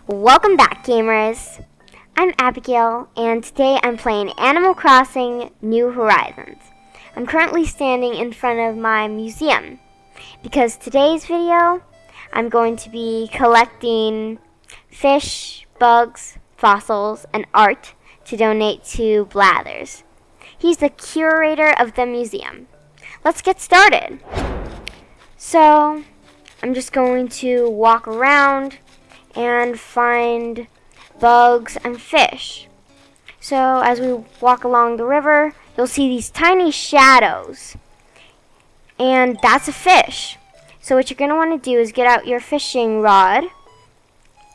Welcome back, gamers! I'm Abigail, and today I'm playing Animal Crossing New Horizons. I'm currently standing in front of my museum, because today's video, I'm going to be collecting fish, bugs, fossils, and art to donate to Blathers. He's the curator of the museum. Let's get started! So, I'm just going to walk around and find bugs and fish. So as we walk along the river, you'll see these tiny shadows. And that's a fish. So what you're going to want to do is get out your fishing rod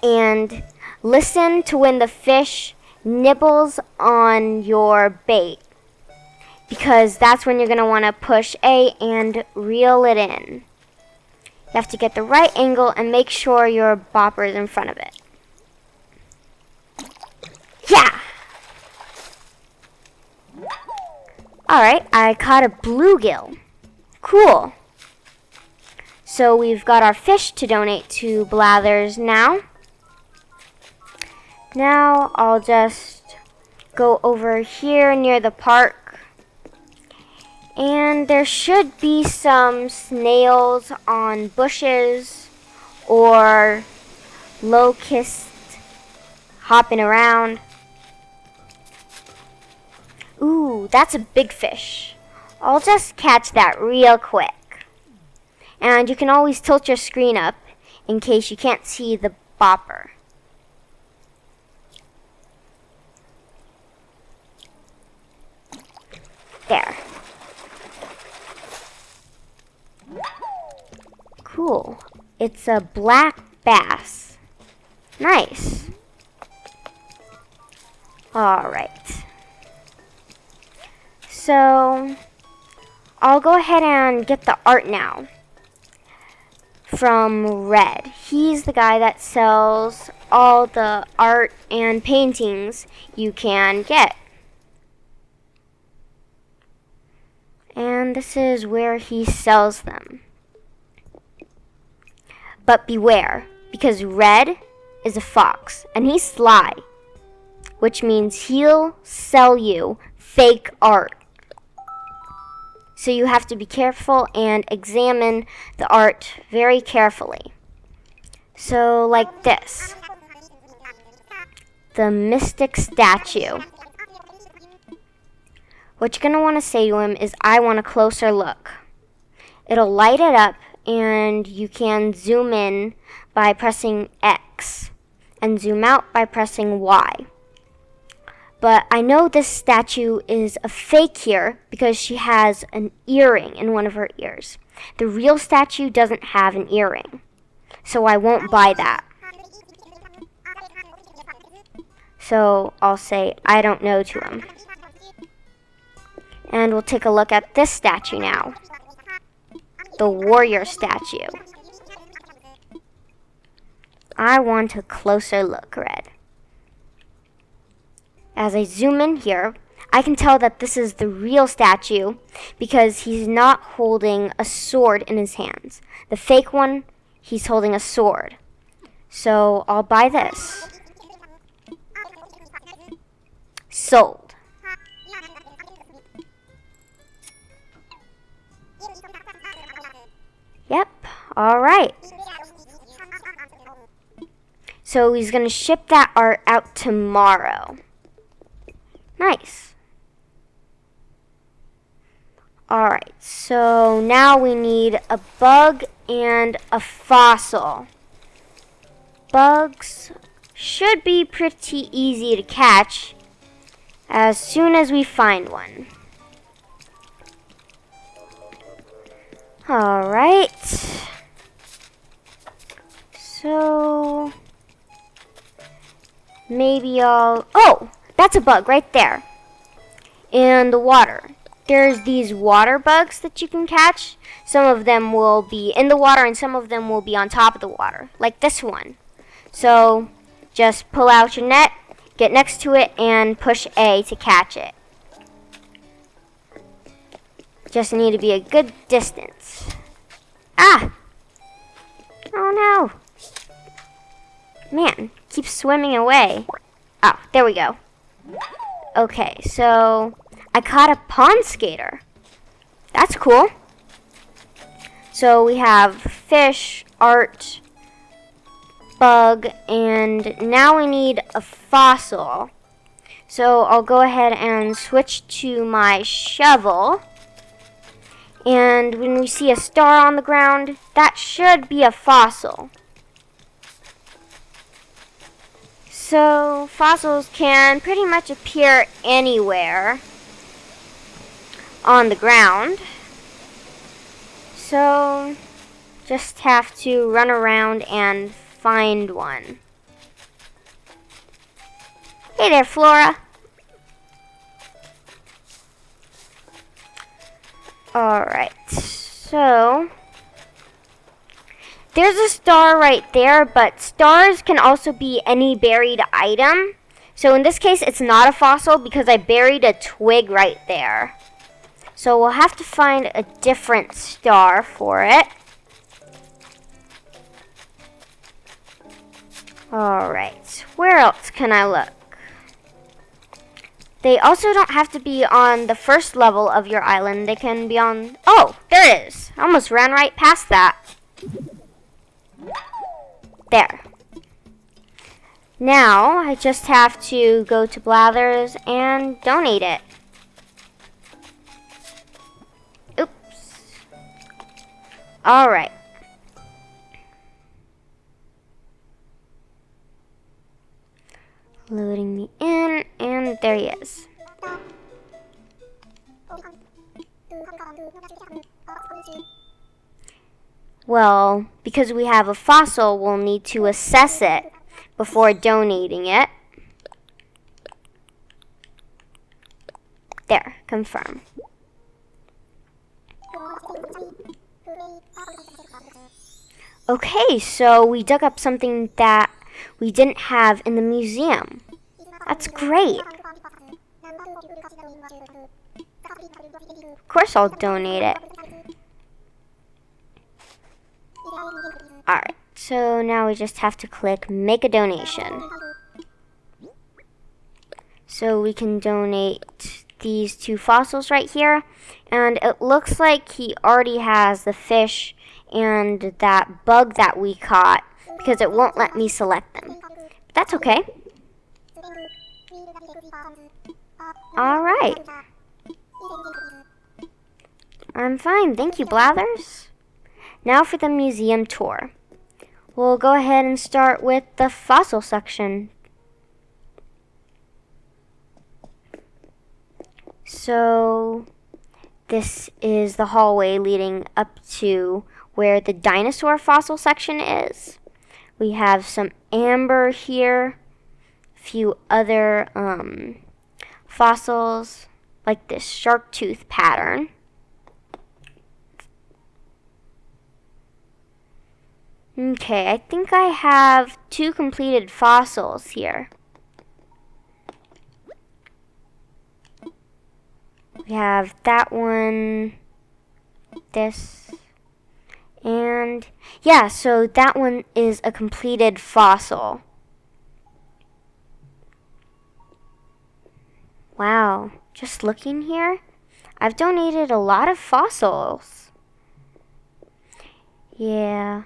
and listen to when the fish nibbles on your bait. Because that's when you're going to want to push A and reel it in. You have to get the right angle and make sure your bopper is in front of it. Yeah! Alright, I caught a bluegill. Cool. So we've got our fish to donate to Blathers now. Now I'll just go over here near the park. And there should be some snails on bushes or locusts hopping around. Ooh, that's a big fish. I'll just catch that real quick. And you can always tilt your screen up in case you can't see the bopper. There. Cool. It's a black bass. Nice. Alright. So, I'll go ahead and get the art now. From Red. He's the guy that sells all the art and paintings you can get. And this is where he sells them. But beware, because Red is a fox, and he's sly, which means he'll sell you fake art. So you have to be careful and examine the art very carefully. So like this. The mystic statue. What you're going to want to say to him is, I want a closer look. It'll light it up, and you can zoom in by pressing X and zoom out by pressing Y. But I know this statue is a fake here because she has an earring in one of her ears. The real statue doesn't have an earring, so I won't buy that. So I'll say I don't know to him. And we'll take a look at this statue now. The warrior statue. I want a closer look, Red. As I zoom in here, I can tell that this is the real statue because he's not holding a sword in his hands. The fake one, he's holding a sword. So I'll buy this. Sold. Yep, alright. So he's going to ship that art out tomorrow. Nice. Alright, so now we need a bug and a fossil. Bugs should be pretty easy to catch as soon as we find one. Alright. So maybe oh, that's a bug right there. In the water. There's these water bugs that you can catch. Some of them will be in the water and some of them will be on top of the water, like this one. So just pull out your net, get next to it, and push A to catch it. Just need to be a good distance. Ah! Oh no! Man, keeps swimming away. Oh, there we go. Okay, so I caught a pond skater. That's cool. So we have fish, art, bug, and now we need a fossil. So I'll go ahead and switch to my shovel. And when we see a star on the ground, that should be a fossil. So fossils can pretty much appear anywhere on the ground. So just have to run around and find one. Hey there, Flora. Alright, so there's a star right there, but stars can also be any buried item. So in this case, it's not a fossil because I buried a twig right there. So we'll have to find a different star for it. Alright, where else can I look? They also don't have to be on the first level of your island. They can be on... Oh, there it is. I almost ran right past that. There. Now, I just have to go to Blathers and donate it. Oops. Alright. Loading me in, and there he is. Well, because we have a fossil, we'll need to assess it before donating it. There, confirm. Okay, so we dug up something that we didn't have in the museum. That's great. Of course I'll donate it. Alright, so now we just have to click make a donation. So we can donate these two fossils right here. And it looks like he already has the fish and that bug that we caught because it won't let me select them. But that's okay. Alright. I'm fine, thank you, Blathers. Now for the museum tour. We'll go ahead and start with the fossil section. So this is the hallway leading up to where the dinosaur fossil section is. We have some amber here, a few other fossils like this shark tooth pattern. Okay, I think I have 2 completed fossils here. We have that one, this, and yeah, so that one is a completed fossil. Wow, just looking here, I've donated a lot of fossils. Yeah.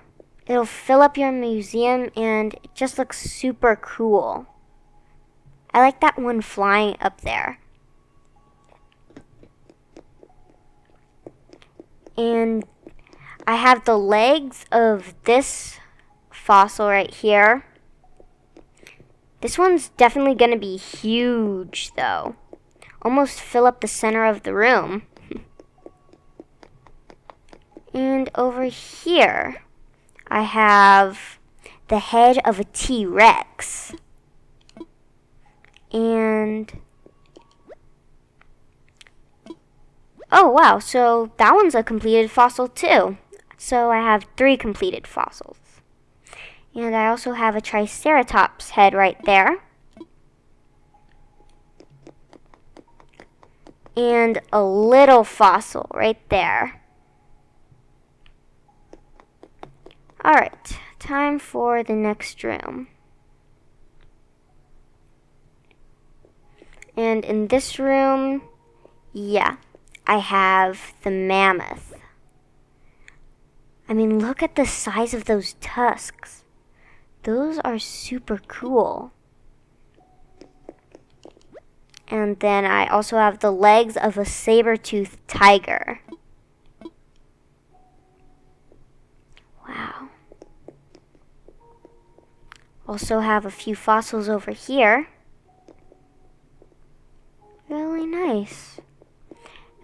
It'll fill up your museum and it just looks super cool. I like that one flying up there. And I have the legs of this fossil right here. This one's definitely going to be huge though. Almost fill up the center of the room. And over here, I have the head of a T-Rex. And oh wow, so that one's a completed fossil too. So I have 3 completed fossils. And I also have a Triceratops head right there. And a little fossil right there. Alright, time for the next room. And in this room, yeah, I have the mammoth. I mean, look at the size of those tusks. Those are super cool. And then I also have the legs of a saber-toothed tiger. Wow. Also have a few fossils over here. Really nice.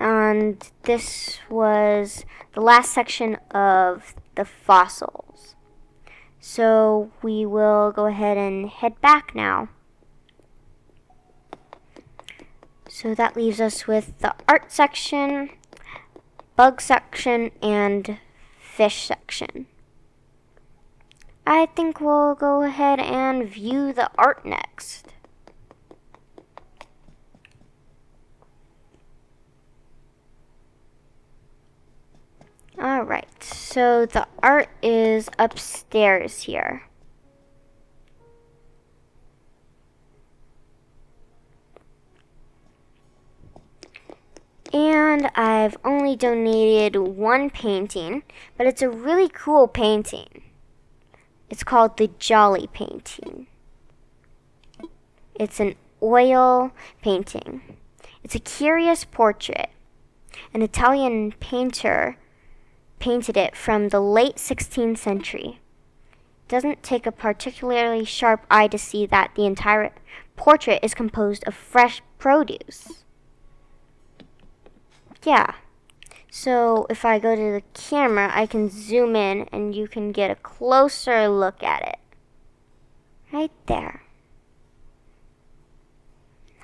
And this was the last section of the fossils. So we will go ahead and head back now. So that leaves us with the art section, bug section, and fish section. I think we'll go ahead and view the art next. Alright, so the art is upstairs here. And I've only donated one painting, but it's a really cool painting. It's called the Jolly painting. It's an oil painting. It's a curious portrait. An Italian painter painted it from the late 16th century. It doesn't take a particularly sharp eye to see that the entire portrait is composed of fresh produce. Yeah, so if I go to the camera, I can zoom in and you can get a closer look at it. Right there.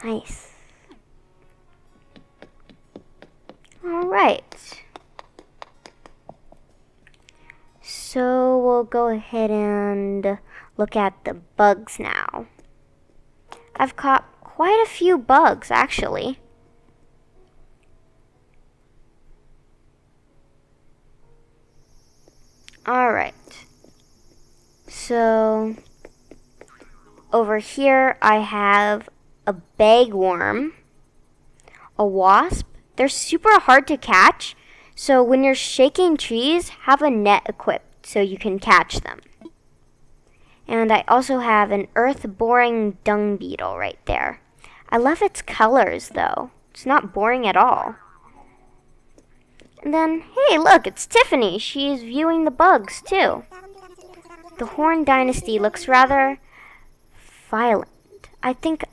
Nice. Alright. So we'll go ahead and look at the bugs now. I've caught quite a few bugs actually. Alright, so over here I have a bagworm, a wasp. They're super hard to catch, so when you're shaking trees, have a net equipped so you can catch them. And I also have an earth-boring dung beetle right there. I love its colors though. It's not boring at all. And then, hey, look, it's Tiffany. She's viewing the bugs, too. The Horn Dynasty looks rather violent. I think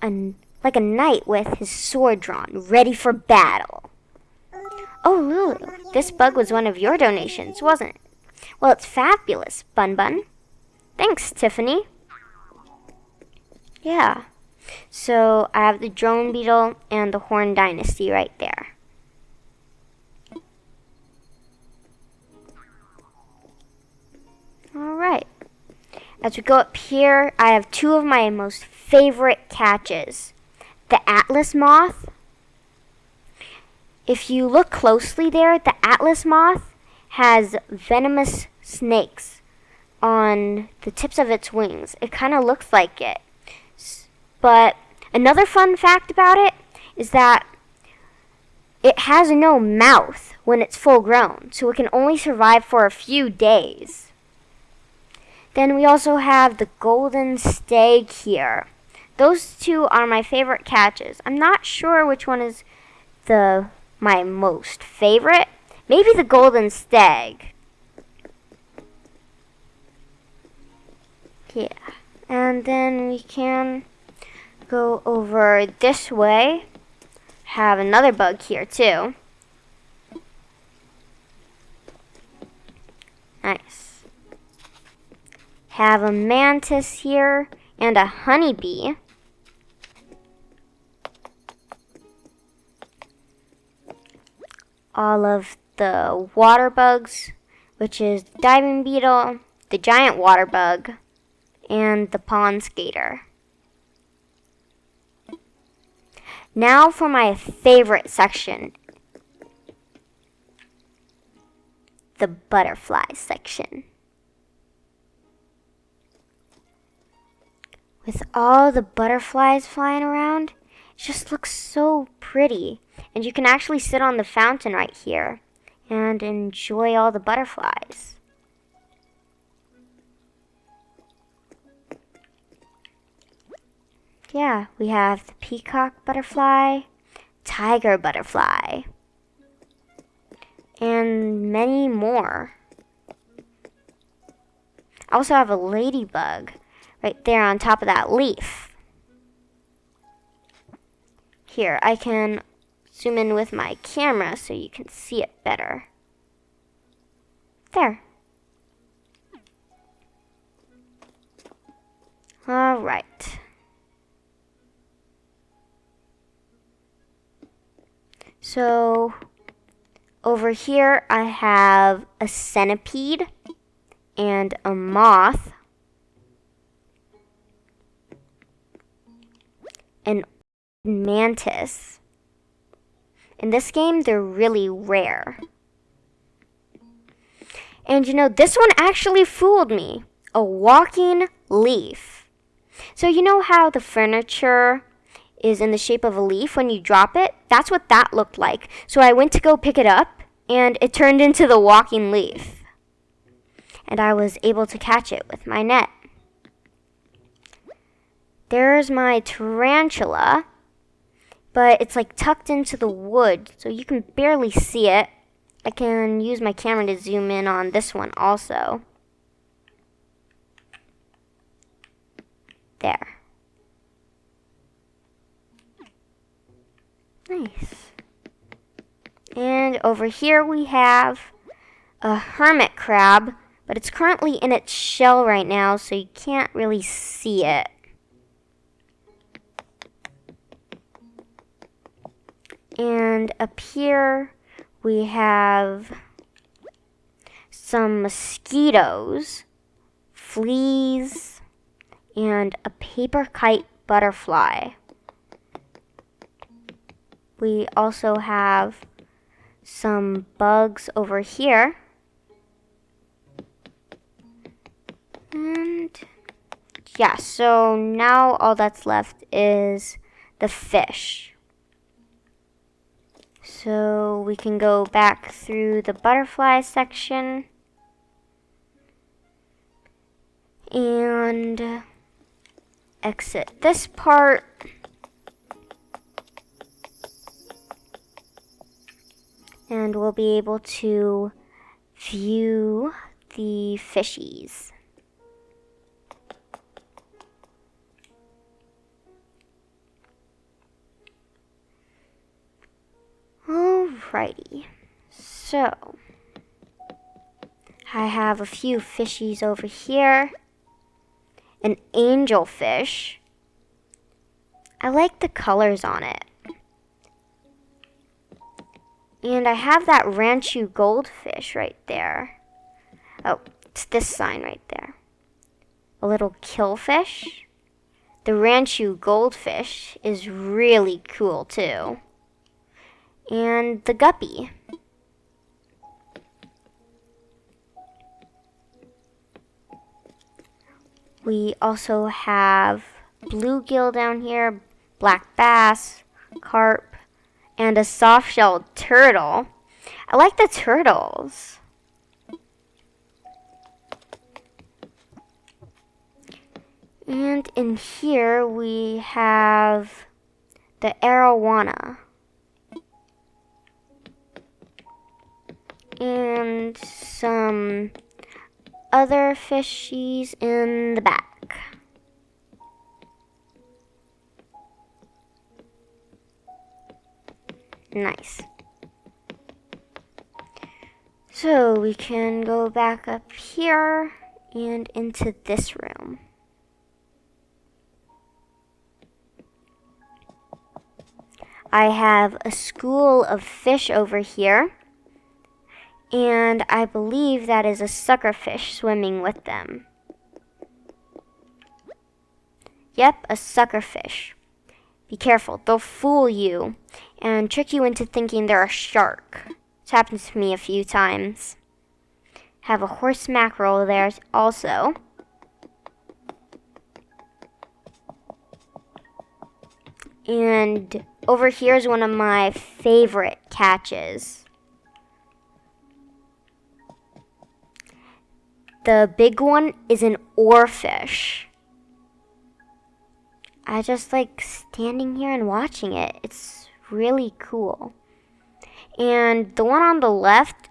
like a knight with his sword drawn, ready for battle. Oh, Lulu, this bug was one of your donations, wasn't it? Well, it's fabulous, Bun Bun. Thanks, Tiffany. Yeah. So, I have the drone beetle and the Horn Dynasty right there. Alright, as we go up here, I have two of my most favorite catches. The Atlas moth. If you look closely there, the Atlas moth has venomous snakes on the tips of its wings. It kind of looks like it. But another fun fact about it is that it has no mouth when it's full grown, so it can only survive for a few days. Then we also have the golden stag here. Those two are my favorite catches. I'm not sure which one is my most favorite. Maybe the golden stag. Yeah. And then we can go over this way. Have another bug here too. Nice. Have a mantis here and a honeybee. All of the water bugs, which is the diving beetle, the giant water bug, and the pond skater. Now for my favorite section, the butterfly section. With all the butterflies flying around, just looks so pretty. And you can actually sit on the fountain right here and enjoy all the butterflies. Yeah, we have the peacock butterfly, tiger butterfly, and many more. I also have a ladybug right there on top of that leaf. Here, I can zoom in with my camera so you can see it better. There. All right. So over here I have a centipede and a moth, an mantis. In this game, they're really rare. And you know, this one actually fooled me. A walking leaf. So you know how the furniture is in the shape of a leaf when you drop it? That's what that looked like. So I went to go pick it up, and it turned into the walking leaf. And I was able to catch it with my net. There's my tarantula, but it's like tucked into the wood, so you can barely see it. I can use my camera to zoom in on this one also. There. Nice. And over here we have a hermit crab, but it's currently in its shell right now, so you can't really see it. And up here we have some mosquitoes, fleas, and a paper kite butterfly. We also have some bugs over here. And yeah, so now all that's left is the fish. So we can go back through the butterfly section and exit this part. And we'll be able to view the fishies. Alrighty, so I have a few fishies over here. An angelfish. I like the colors on it. And I have that Ranchu goldfish right there. Oh, it's this sign right there. A little killfish. The Ranchu goldfish is really cool too. And the guppy. We also have bluegill down here, black bass, carp, and a soft-shelled turtle. I like the turtles. And in here we have the arowana. And some other fishies in the back. Nice. So we can go back up here and into this room. I have a school of fish over here. And I believe that is a suckerfish swimming with them. Yep, a suckerfish. Be careful, they'll fool you and trick you into thinking they're a shark. It's happened to me a few times. Have a horse mackerel there also. And over here is one of my favorite catches. The big one is an oarfish. I just like standing here and watching it. It's really cool. And the one on the left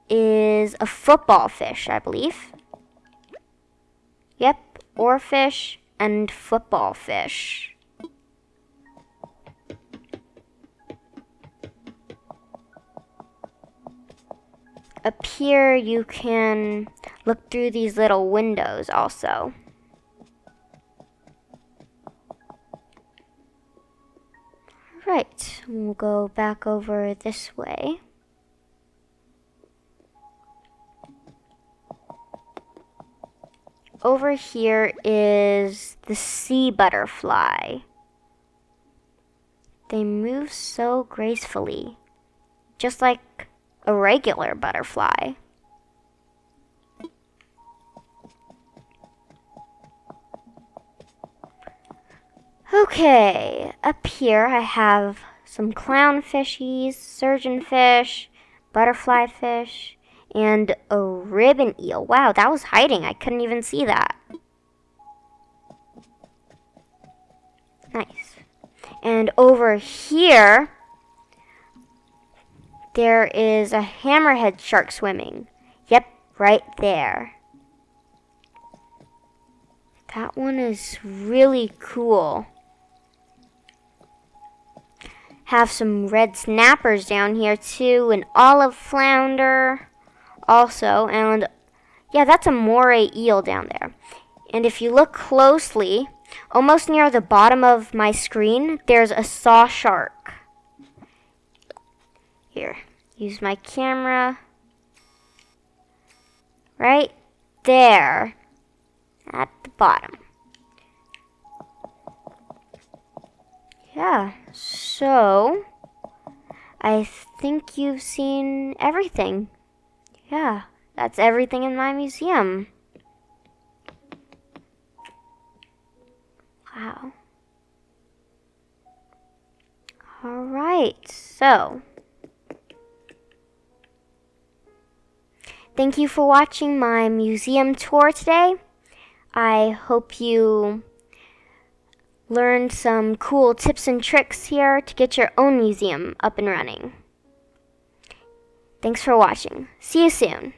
is a football fish, I believe. Yep, oarfish and football fish. Up here you can look through these little windows also. Right, we'll go back over this way. Over here is the sea butterfly. They move so gracefully, just like a regular butterfly. Okay, up here I have some clownfishies, surgeonfish, butterfly fish, and a ribbon eel. Wow, that was hiding. I couldn't even see that. Nice. And over here, there is a hammerhead shark swimming. Yep, right there. That one is really cool. Have some red snappers down here too, an olive flounder also, and yeah, that's a moray eel down there. And if you look closely, almost near the bottom of my screen, there's a saw shark. Here, use my camera. Right there at the bottom. Yeah, so I think you've seen everything. Yeah, that's everything in my museum. Wow. Alright, so thank you for watching my museum tour today. I hope you learned some cool tips and tricks here to get your own museum up and running. Thanks for watching. See you soon.